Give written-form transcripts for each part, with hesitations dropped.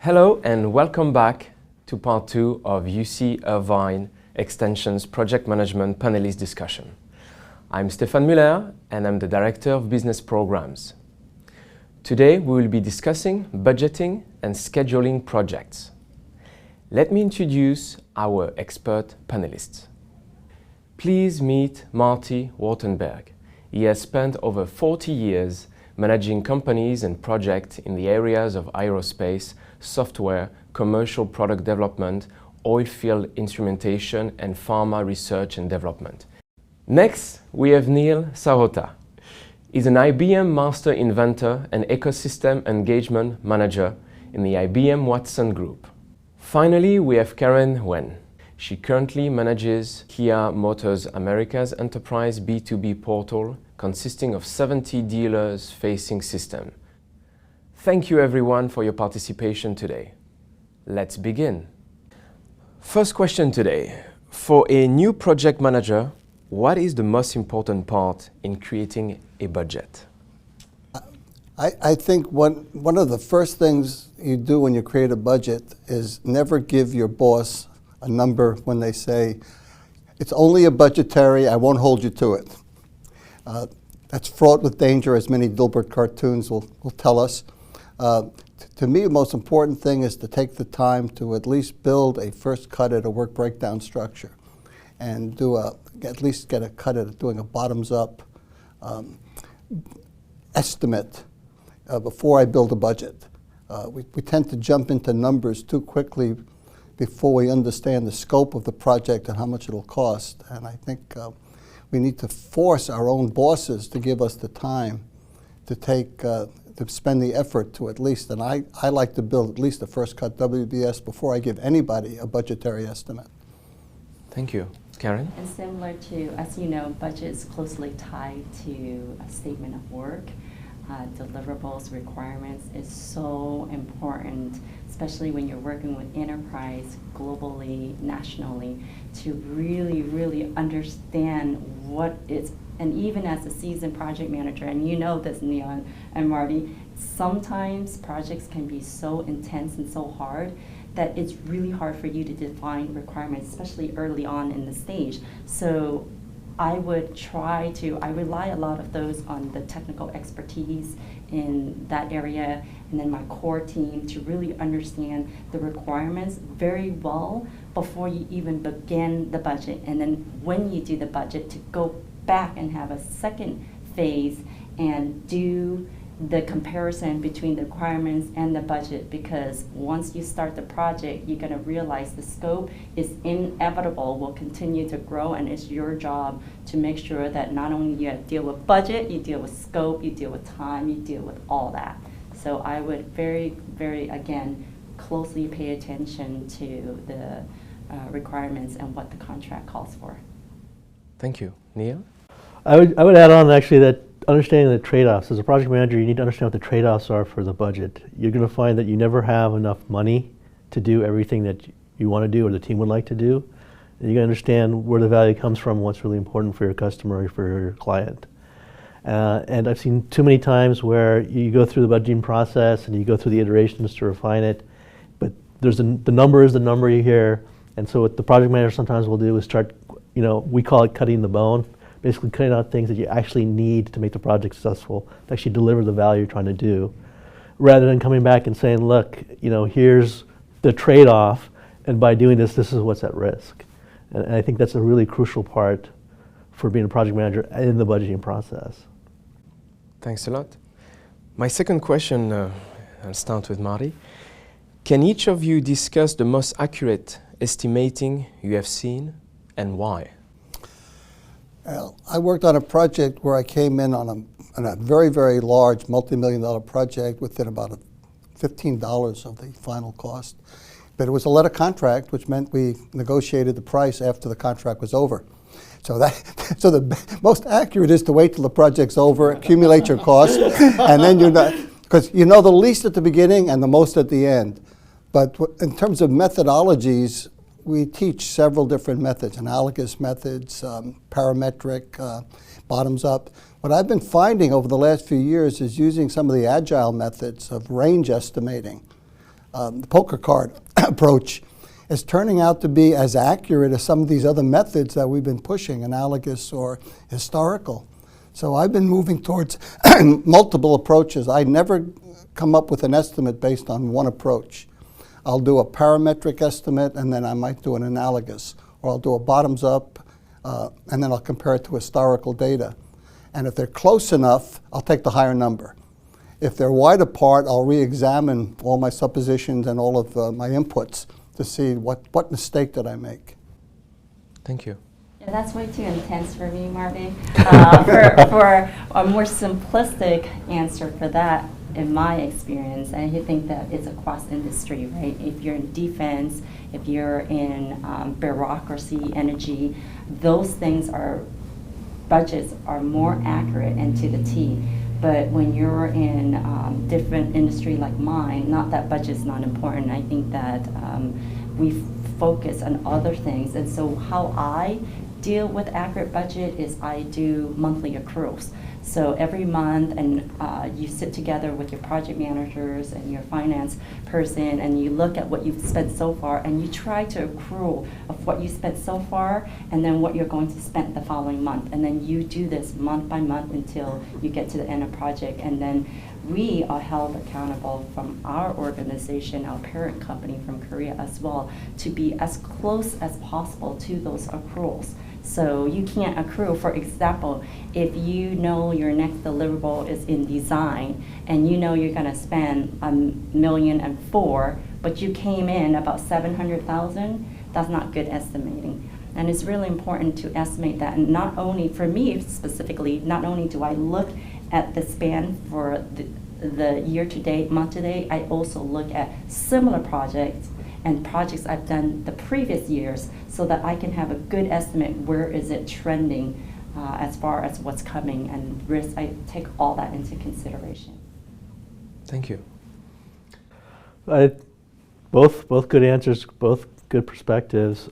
Hello and welcome back to part 2 of UC Irvine Extension's Project Management Panelist Discussion. I'm Stefan Müller and I'm the Director of Business Programs. Today we will be discussing budgeting and scheduling projects. Let me introduce our expert panelists. Please meet Marty Wartenberg. He has spent over 40 years managing companies and projects in the areas of aerospace, software, commercial product development, oil field instrumentation, and pharma research and development. Next, we have Neil Sahota. He's an IBM Master Inventor and Ecosystem Engagement Manager in the IBM Watson Group. Finally, we have Karen Wen. She currently manages Kia Motors America's enterprise B2B portal consisting of 70 dealers-facing systems. Thank you everyone for your participation today. Let's begin. First question today. For a new project manager, what is the most important part in creating a budget? I think one of the first things you do when you create a budget is never give your boss a number when they say, it's only a budgetary, I won't hold you to it. That's fraught with danger, as many Dilbert cartoons will tell us. To me, the most important thing is to take the time to at least build a first cut at a work breakdown structure and at least get a cut at doing a bottoms-up estimate before I build a budget. We tend to jump into numbers too quickly before we understand the scope of the project and how much it'll cost. And I think we need to force our own bosses to give us the time to spend the effort to at least, and I like to build at least a first cut WBS before I give anybody a budgetary estimate. Thank you. Karen? And similar to, as you know, budget is closely tied to a statement of work. Deliverables, requirements is so important, especially when you're working with enterprise globally, nationally, to really understand what it's, and even as a seasoned project manager, and you know this, Neil and Marty, sometimes projects can be so intense and so hard that it's really hard for you to define requirements, especially early on in the stage. So I rely a lot of those on the technical expertise in that area, and then my core team to really understand the requirements very well before you even begin the budget. And then when you do the budget, to go back and have a second phase and do the comparison between the requirements and the budget, because once you start the project, you're going to realize the scope is inevitable, will continue to grow, and it's your job to make sure that not only you deal with budget, you deal with scope, you deal with time, you deal with all that. So I would very, again, closely pay attention to the requirements and what the contract calls for. Thank you. Neil? I would add on actually that understanding the trade-offs. As a project manager, you need to understand what the trade-offs are for the budget. You're going to find that you never have enough money to do everything that you want to do or the team would like to do. And you're going to understand where the value comes from, what's really important for your customer or for your client. And I've seen too many times where you go through the budgeting process and you go through the iterations to refine it, but the number is the number you hear. And so what the project manager sometimes will do is start, we call it cutting the bone. Basically cutting out things that you actually need to make the project successful, to actually deliver the value you're trying to do, rather than coming back and saying, look, here's the trade-off, and by doing this is what's at risk. And I think that's a really crucial part for being a project manager in the budgeting process. Thanks a lot. My second question, I'll start with Marty. Can each of you discuss the most accurate estimating you have seen and why? Well, I worked on a project where I came in on a very large multi-million-dollar project within about $15 of the final cost. But it was a letter contract, which meant we negotiated the price after the contract was over. So the most accurate is to wait till the project's over, accumulate your costs, and then because you know the least at the beginning and the most at the end. But in terms of methodologies, we teach several different methods, analogous methods, parametric, bottoms up. What I've been finding over the last few years is using some of the agile methods of range estimating. the poker card approach is turning out to be as accurate as some of these other methods that we've been pushing, analogous or historical. So I've been moving towards multiple approaches. I never come up with an estimate based on one approach. I'll do a parametric estimate, and then I might do an analogous, or I'll do a bottoms up, and then I'll compare it to historical data. And if they're close enough, I'll take the higher number. If they're wide apart, I'll re-examine all my suppositions and all of my inputs to see what mistake did I make. Thank you. Yeah, that's way too intense for me, Marvin. For a more simplistic answer for that, in my experience, and I think that it's across industry, right? If you're in defense, if you're in bureaucracy, energy, those things budgets are more accurate and to the T. But when you're in different industry like mine, not that budget's not important. I think that we focus on other things. And so how I deal with accurate budget is I do monthly accruals. So every month, and you sit together with your project managers and your finance person, and you look at what you've spent so far, and you try to accrue of what you spent so far, and then what you're going to spend the following month. And then you do this month by month until you get to the end of project. And then we are held accountable from our organization, our parent company from Korea as well, to be as close as possible to those accruals. So you can't accrue. For example, if you know your next deliverable is in design and you know you're going to spend $1,000,004, but you came in about 700,000, that's not good estimating. And it's really important to estimate that. And not only, for me specifically, not only do I look at the span for the year to date, month to date, I also look at similar projects and projects I've done the previous years so that I can have a good estimate where is it trending as far as what's coming and risk. I take all that into consideration. Thank you. Both good answers, both good perspectives.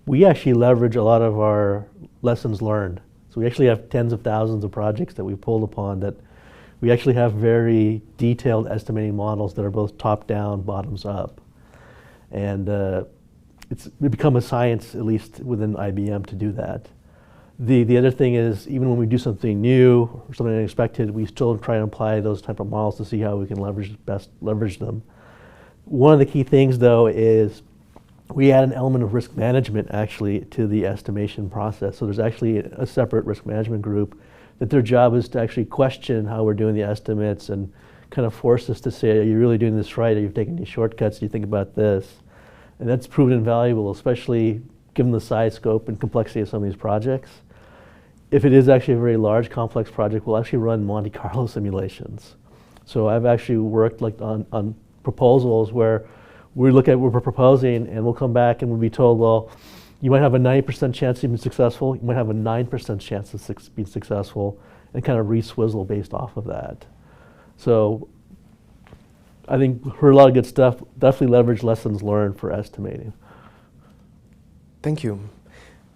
We actually leverage a lot of our lessons learned. So we actually have tens of thousands of projects that we pulled upon that we actually have very detailed estimating models that are both top-down, bottoms-up. And it's become a science, at least within IBM, to do that. The other thing is, even when we do something new or something unexpected, we still try and apply those type of models to see how we can best leverage them. One of the key things, though, is we add an element of risk management, actually, to the estimation process. So there's actually a separate risk management group that their job is to actually question how we're doing the estimates and kind of force us to say, are you really doing this right? Are you taking these shortcuts? Do you think about this? And that's proven invaluable, especially given the size, scope, and complexity of some of these projects. If it is actually a very large, complex project, we'll actually run Monte Carlo simulations. So I've actually worked on proposals where we look at what we're proposing, and we'll come back and we'll be told, well, you might have a 90% chance of being successful, you might have a 9% chance of being successful, and kind of re-swizzle based off of that. So I think heard a lot of good stuff. Definitely leverage lessons learned for estimating. Thank you.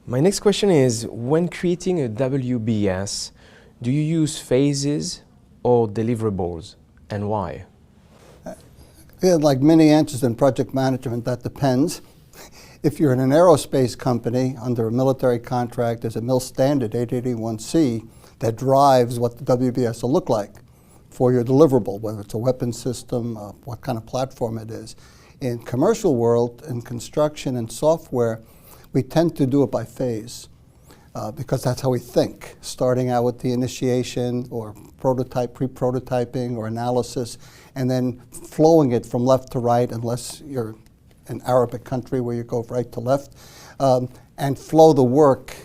My next question is, when creating a WBS, do you use phases or deliverables, and why? Yeah, like many answers in project management, that depends. If you're in an aerospace company under a military contract, there's a MIL standard 881C that drives what the WBS will look like for your deliverable, whether it's a weapon system, what kind of platform it is. In commercial world, in construction and software, we tend to do it by phase because that's how we think, starting out with the initiation or pre-prototyping or analysis, and then flowing it from left to right, unless you're an Arabic country where you go right to left, and flow the work.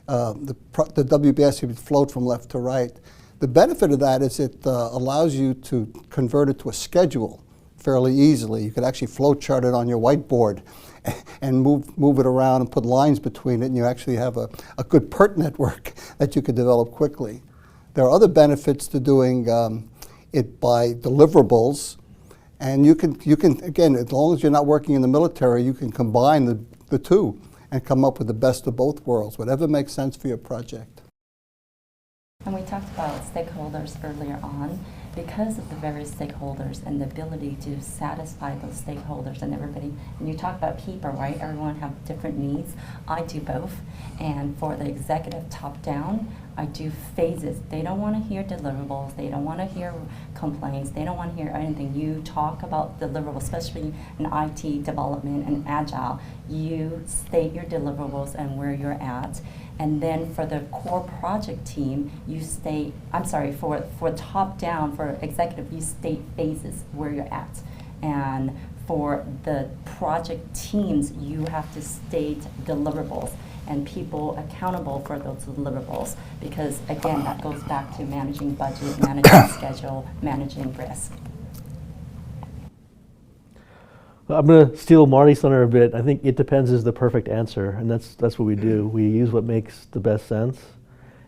The WBS can be flowed from left to right. The benefit of that is it allows you to convert it to a schedule fairly easily. You could actually flow chart it on your whiteboard and move it around and put lines between it, and you actually have a good PERT network that you could develop quickly. There are other benefits to doing it by deliverables, and you can again, as long as you're not working in the military, you can combine the two and come up with the best of both worlds, whatever makes sense for your project. And we talked about stakeholders earlier on, because of the various stakeholders and the ability to satisfy those stakeholders and everybody. And you talk about people, right? Everyone have different needs. I do both. And for the executive top down, I do phases. They don't want to hear deliverables. They don't want to hear complaints. They don't want to hear anything. You talk about deliverables, especially in IT development and agile. You state your deliverables and where you're at. And then for the core project team, you state, I'm sorry, for top down, for executive, you state phases where you're at. And for the project teams, you have to state deliverables and people accountable for those deliverables, because again, that goes back to managing budget, managing schedule, managing risk. I'm going to steal Marty's thunder a bit. I think it depends is the perfect answer, and that's what we do. We use what makes the best sense.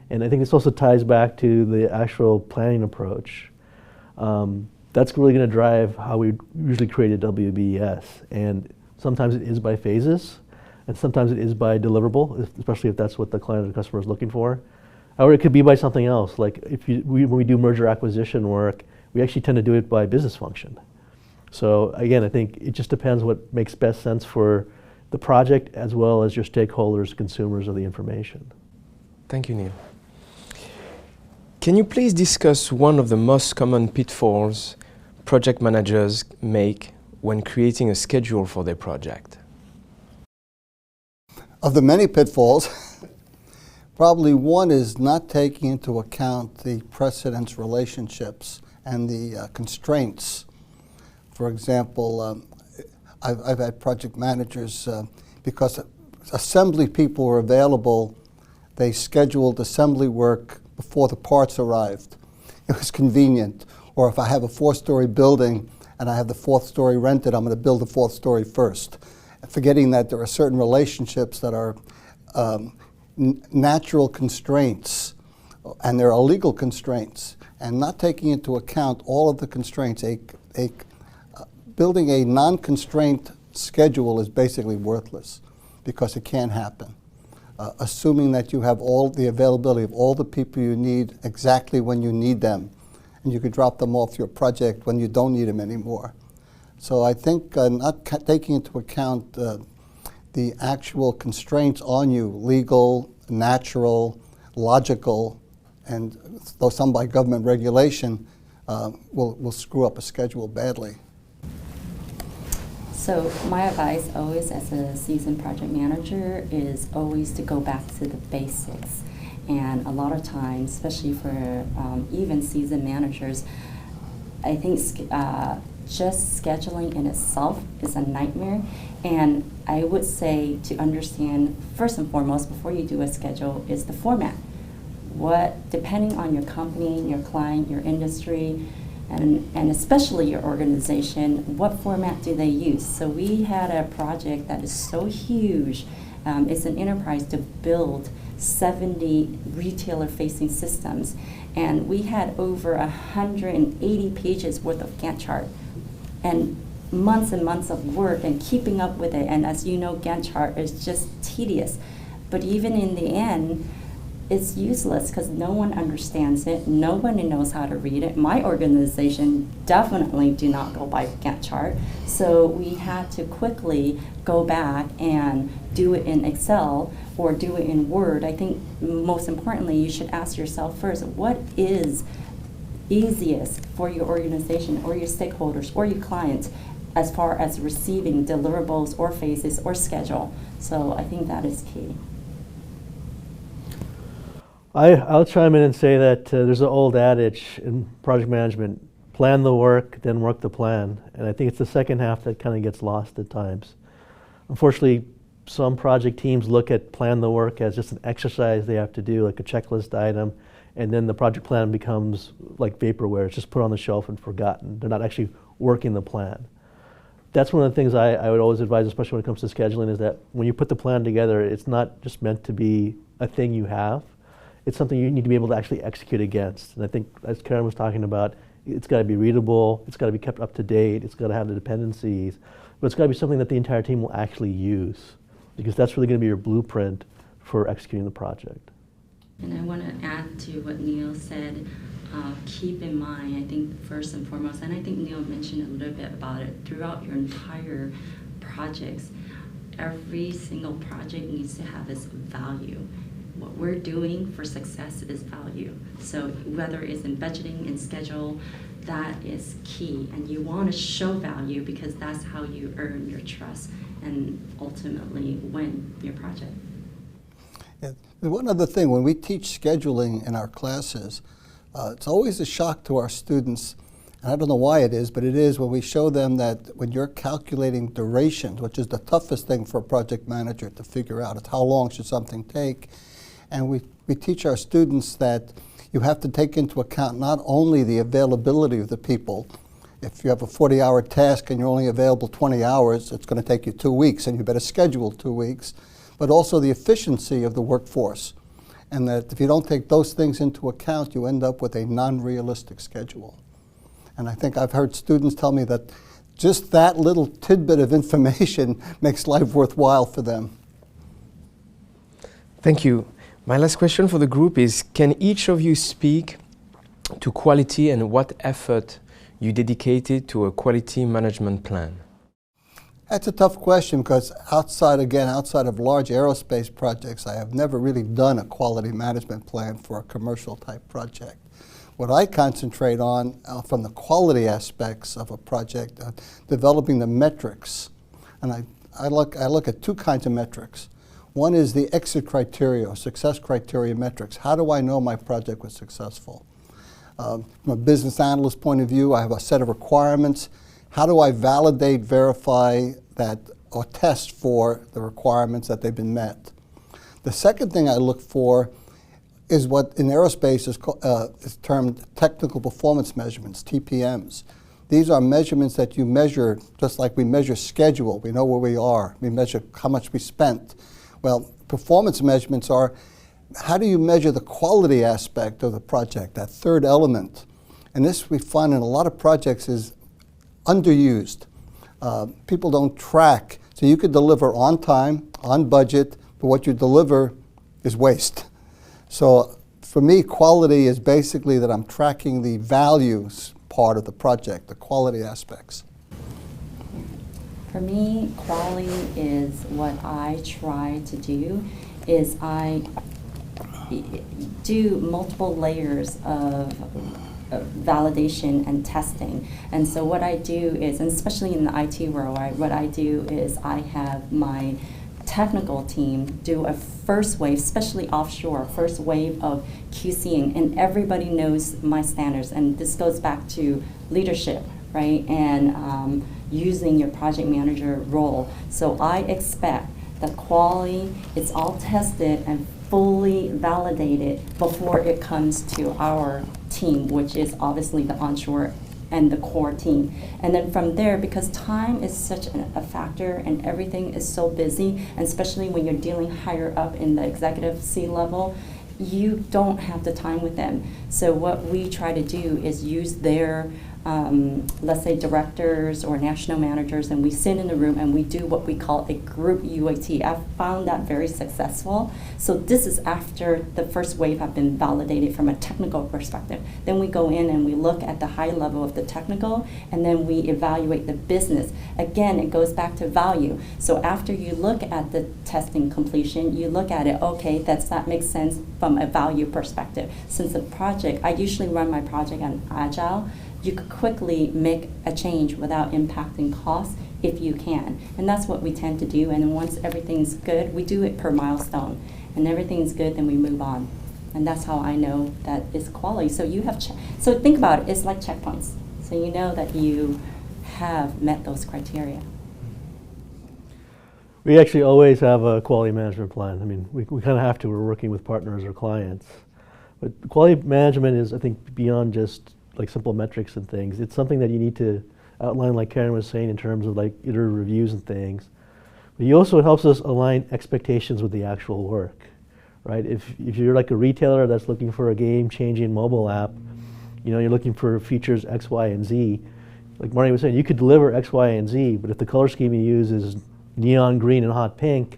And I think this also ties back to the actual planning approach. That's really going to drive how we usually create a WBS. And sometimes it is by phases, and sometimes it is by deliverable, especially if that's what the client or the customer is looking for. Or it could be by something else. Like when we do merger acquisition work, we actually tend to do it by business function. So again, I think it just depends what makes best sense for the project as well as your stakeholders, consumers of the information. Thank you, Neil. Can you please discuss one of the most common pitfalls project managers make when creating a schedule for their project? Of the many pitfalls, probably one is not taking into account the precedence relationships and the constraints. For example, I've had project managers, because assembly people were available, they scheduled assembly work before the parts arrived. It was convenient. Or if I have a 4-story building and I have the 4th story rented, I'm going to build the 4th story first, forgetting that there are certain relationships that are natural constraints and there are legal constraints, and not taking into account all of the constraints. Building a non-constraint schedule is basically worthless because it can't happen. Assuming that you have all the availability of all the people you need exactly when you need them, and you could drop them off your project when you don't need them anymore. So I think not taking into account the actual constraints on you, legal, natural, logical, and though some by government regulation, will screw up a schedule badly. So my advice always as a seasoned project manager is always to go back to the basics. And a lot of times, especially for even seasoned managers, I think just scheduling in itself is a nightmare. And I would say to understand, first and foremost, before you do a schedule, is the format. What, depending on your company, your client, your industry, and especially your organization, what format do they use? So we had a project that is so huge. It's an enterprise to build 70 retailer-facing systems, and we had over 180 pages worth of Gantt chart, and months of work and keeping up with it. And as you know, Gantt chart is just tedious. But even in the end, it's useless because no one understands it. Nobody knows how to read it. My organization definitely do not go by Gantt chart. So we had to quickly go back and do it in Excel or do it in Word. I think most importantly, you should ask yourself first, what is easiest for your organization or your stakeholders or your clients as far as receiving deliverables or phases or schedule? So I think that is key. I'll chime in and say that there's an old adage in project management, plan the work, then work the plan. And I think it's the second half that kind of gets lost at times. Unfortunately, some project teams look at plan the work as just an exercise they have to do, like a checklist item, and then the project plan becomes like vaporware. It's just put on the shelf and forgotten. They're not actually working the plan. That's one of the things I would always advise, especially when it comes to scheduling, is that when you put the plan together, it's not just meant to be a thing you have. It's something you need to be able to actually execute against. And I think, as Karen was talking about, it's got to be readable, it's got to be kept up to date, it's got to have the dependencies, but it's got to be something that the entire team will actually use, because that's really going to be your blueprint for executing the project. And I want to add to what Neil said. Keep in mind, I think first and foremost, and I think Neil mentioned a little bit about it, throughout your entire projects, every single project needs to have its value. What we're doing for success is value. So whether it's in budgeting and schedule, that is key. And you want to show value because that's how you earn your trust and ultimately win your project. Yeah. One other thing, when we teach scheduling in our classes, it's always a shock to our students, and I don't know why it is, but it is when we show them that when you're calculating durations, which is the toughest thing for a project manager to figure out, it's how long should something take, and we teach our students that you have to take into account not only the availability of the people. If you have a 40-hour task and you're only available 20 hours, it's going to take you 2 weeks, and you better schedule 2 weeks, but also the efficiency of the workforce. And that if you don't take those things into account, you end up with a non-realistic schedule. And I think I've heard students tell me that just that little tidbit of information makes life worthwhile for them. Thank you. My last question for the group is, can each of you speak to quality and what effort you dedicated to a quality management plan? That's a tough question because outside of large aerospace projects, I have never really done a quality management plan for a commercial type project. What I concentrate on from the quality aspects of a project, developing the metrics. And I look at two kinds of metrics. One is the exit criteria, or success criteria metrics. How do I know my project was successful? From a business analyst point of view, I have a set of requirements. How do I validate, verify that, or test for the requirements that they've been met? The second thing I look for is what in aerospace is termed technical performance measurements, TPMs. These are measurements that you measure just like we measure schedule. We know where we are. We measure how much we spent. Well, performance measurements are, how do you measure the quality aspect of the project, that third element? And this we find in a lot of projects is underused. People don't track. So you could deliver on time, on budget, but what you deliver is waste. So for me, quality is basically that I'm tracking the values part of the project, the quality aspects. For me, quality is what I try to do is I do multiple layers of validation and testing. And so what I do is, and especially in the IT world, what I do is I have my technical team do a first wave, especially offshore, first wave of QCing, and everybody knows my standards. And this goes back to leadership, right? And using your project manager role. So I expect the quality, it's all tested and fully validated before it comes to our team, which is obviously the onshore and the core team. And then from there, because time is such a factor and everything is so busy, and especially when you're dealing higher up in the executive C level, you don't have the time with them. So what we try to do is use their let's say directors or national managers, and we sit in the room and we do what we call a group UAT. I've found that very successful. So this is after the first wave have been validated from a technical perspective. Then we go in and we look at the high level of the technical, and then we evaluate the business. Again, it goes back to value. So after you look at the testing completion, you look at it, okay, that makes sense from a value perspective. Since the project, I usually run my project on Agile, you could quickly make a change without impacting costs if you can. And that's what we tend to do. And then once everything's good, we do it per milestone. And everything's good, then we move on. And that's how I know that it's quality. So you have, so think about it, it's like checkpoints. So you know that you have met those criteria. We actually always have a quality management plan. I mean, we kind of have to. We're working with partners or clients. But quality management is, I think, beyond just like simple metrics and things. It's something that you need to outline, like Karen was saying, in terms of like iterative reviews and things. But it also helps us align expectations with the actual work, right? If you're like a retailer that's looking for a game-changing mobile app, you know, you're looking for features X, Y, and Z. Like Marty was saying, you could deliver X, Y, and Z, but if the color scheme you use is neon green and hot pink,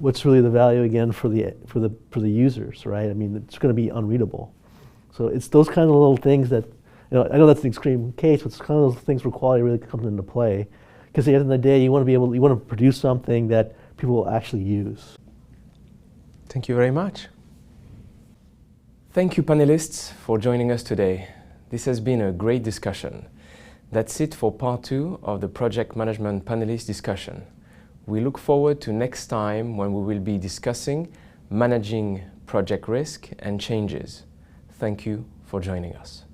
what's really the value again for the users, right? I mean, it's going to be unreadable. So it's those kind of little things that, I know that's an extreme case, but it's kind of those things where quality really comes into play. Because at the end of the day, you want to produce something that people will actually use. Thank you very much. Thank you, panelists, for joining us today. This has been a great discussion. That's it for part 2 of the Project Management Panelist discussion. We look forward to next time when we will be discussing managing project risk and changes. Thank you for joining us.